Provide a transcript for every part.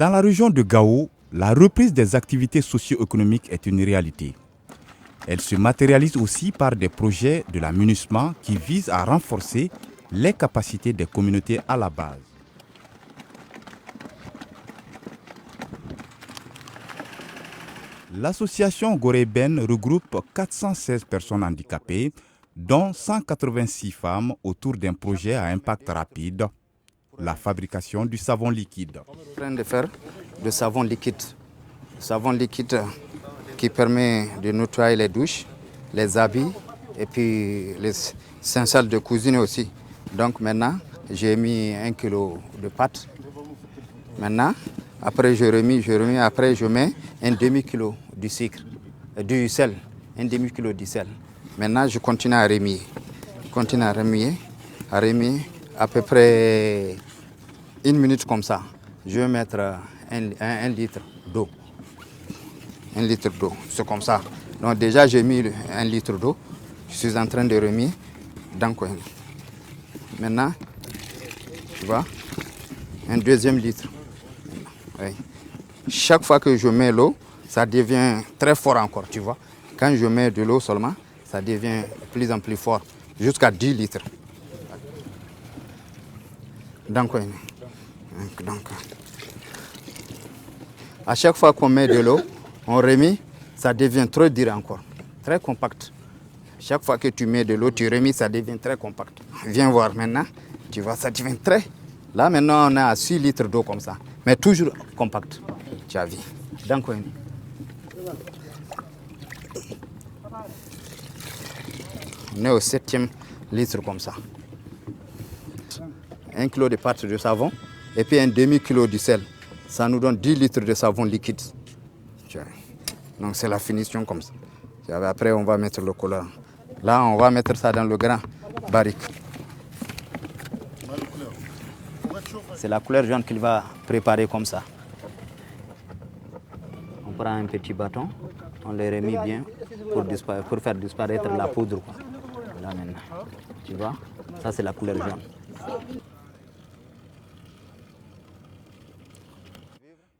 Dans la région de Gao, la reprise des activités socio-économiques est une réalité. Elle se matérialise aussi par des projets de la MINUSMA qui visent à renforcer les capacités des communautés à la base. L'association Gorében regroupe 416 personnes handicapées, dont 186 femmes autour d'un projet à impact rapide, la fabrication du savon liquide. On est en train de faire du savon liquide qui permet de nettoyer les douches, les habits et puis les salles de cuisine aussi. Donc maintenant, j'ai mis 1 kg de pâte. Maintenant, après je remets, après je mets un demi-kilo du sucre, du sel, un demi-kilo du sel. Maintenant, je continue à remuer. À remuer à peu près 1 minute comme ça. Je vais mettre un litre d'eau. 1 litre d'eau, c'est comme ça. Donc déjà, j'ai mis 1 litre d'eau. Je suis en train de remuer. Donc, maintenant, tu vois, un deuxième litre. Oui. Chaque fois que je mets l'eau, ça devient très fort encore, tu vois. Quand je mets de l'eau seulement, ça devient de plus en plus fort, jusqu'à 10 litres. Donc, à chaque fois qu'on met de l'eau, on remet, ça devient trop dur encore, très compact. Chaque fois que tu mets de l'eau, tu remis, ça devient très compact. Viens voir maintenant, tu vois, ça devient très... Là, maintenant, on est à 6 litres d'eau comme ça, mais toujours compact, tu as vu. Donc, on est au 7e litre comme ça. 1 kg de pâte de savon et puis un demi-kilo de sel. Ça nous donne 10 litres de savon liquide. Donc c'est la finition comme ça. Après, on va mettre le collant. Là, on va mettre ça dans le grand barrique. C'est la couleur jaune qu'il va préparer comme ça. On prend un petit bâton, on le remet bien pour faire disparaître la poudre. Là maintenant, tu vois, ça c'est la couleur jaune.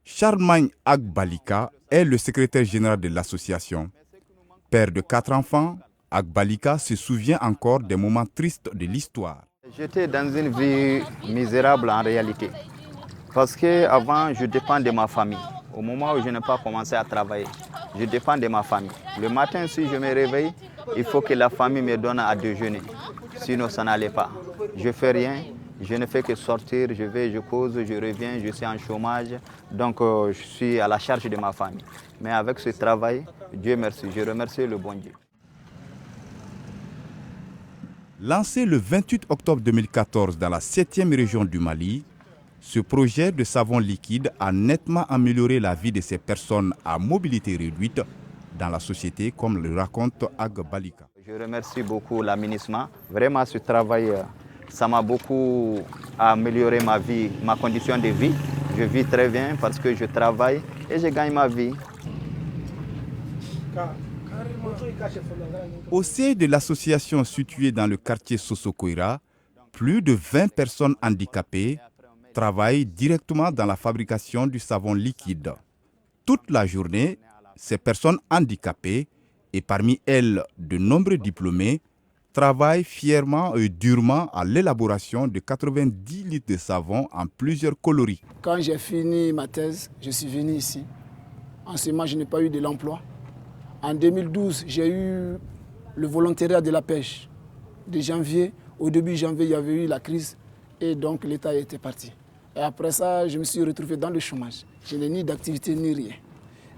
Charlemagne Agbalika est le secrétaire général de l'association. Père de 4 enfants, Agbalika se souvient encore des moments tristes de l'histoire. J'étais dans une vie misérable en réalité. Parce qu'avant, je dépends de ma famille. Au moment où je n'ai pas commencé à travailler, je dépends de ma famille. Le matin, si je me réveille, il faut que la famille me donne à déjeuner. Sinon, ça n'allait pas. Je ne fais rien. Je ne fais que sortir, je vais, je cause, je reviens, je suis en chômage. Donc, je suis à la charge de ma famille. Mais avec ce travail, Dieu merci, je remercie le bon Dieu. Lancé le 28 octobre 2014 dans la 7e région du Mali, ce projet de savon liquide a nettement amélioré la vie de ces personnes à mobilité réduite dans la société, comme le raconte Agbalika. Je remercie beaucoup la MINUSMA. Vraiment, ce travail, ça m'a beaucoup amélioré ma vie, ma condition de vie. Je vis très bien parce que je travaille et je gagne ma vie. Au sein de l'association située dans le quartier Sosokoira, plus de 20 personnes handicapées travaillent directement dans la fabrication du savon liquide. Toute la journée, ces personnes handicapées, et parmi elles de nombreux diplômés, travaillent fièrement et durement à l'élaboration de 90 litres de savon en plusieurs coloris. Quand j'ai fini ma thèse, je suis venu ici. En ce moment, je n'ai pas eu de l'emploi. En 2012, j'ai eu le volontariat de la pêche. De janvier, au début janvier, il y avait eu la crise et donc l'État était parti. Et après ça, je me suis retrouvé dans le chômage. Je n'ai ni d'activité ni rien.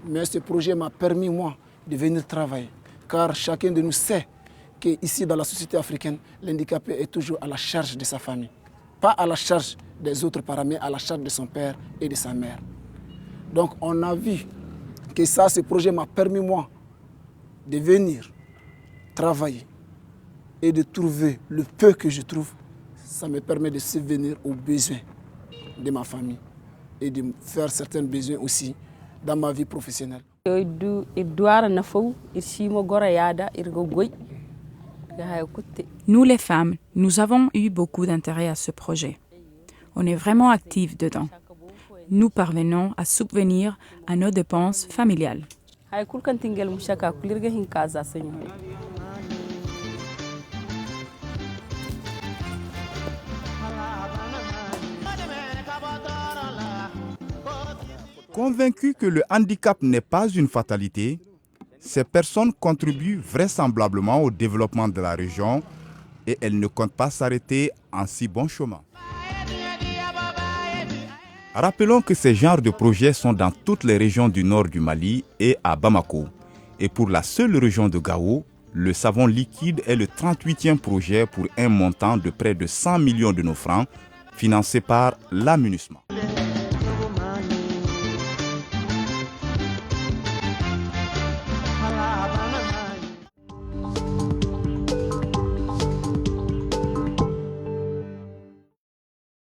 Mais ce projet m'a permis, moi, de venir travailler. Car chacun de nous sait qu'ici, dans la société africaine, l'handicapé est toujours à la charge de sa famille. Pas à la charge des autres parents, mais à la charge de son père et de sa mère. Donc on a vu que ça, ce projet m'a permis, moi, de venir travailler et de trouver le peu que je trouve. Ça me permet de subvenir aux besoins de ma famille et de faire certains besoins aussi dans ma vie professionnelle. Nous les femmes, nous avons eu beaucoup d'intérêt à ce projet. On est vraiment actifs dedans. nous parvenons à subvenir à nos dépenses familiales. Convaincus que le handicap n'est pas une fatalité, ces personnes contribuent vraisemblablement au développement de la région et elles ne comptent pas s'arrêter en si bon chemin. Rappelons que ces genres de projets sont dans toutes les régions du nord du Mali et à Bamako. Et pour la seule région de Gao, le savon liquide est le 38e projet pour un montant de près de 100 millions de nos francs, financé par la MINUSMA.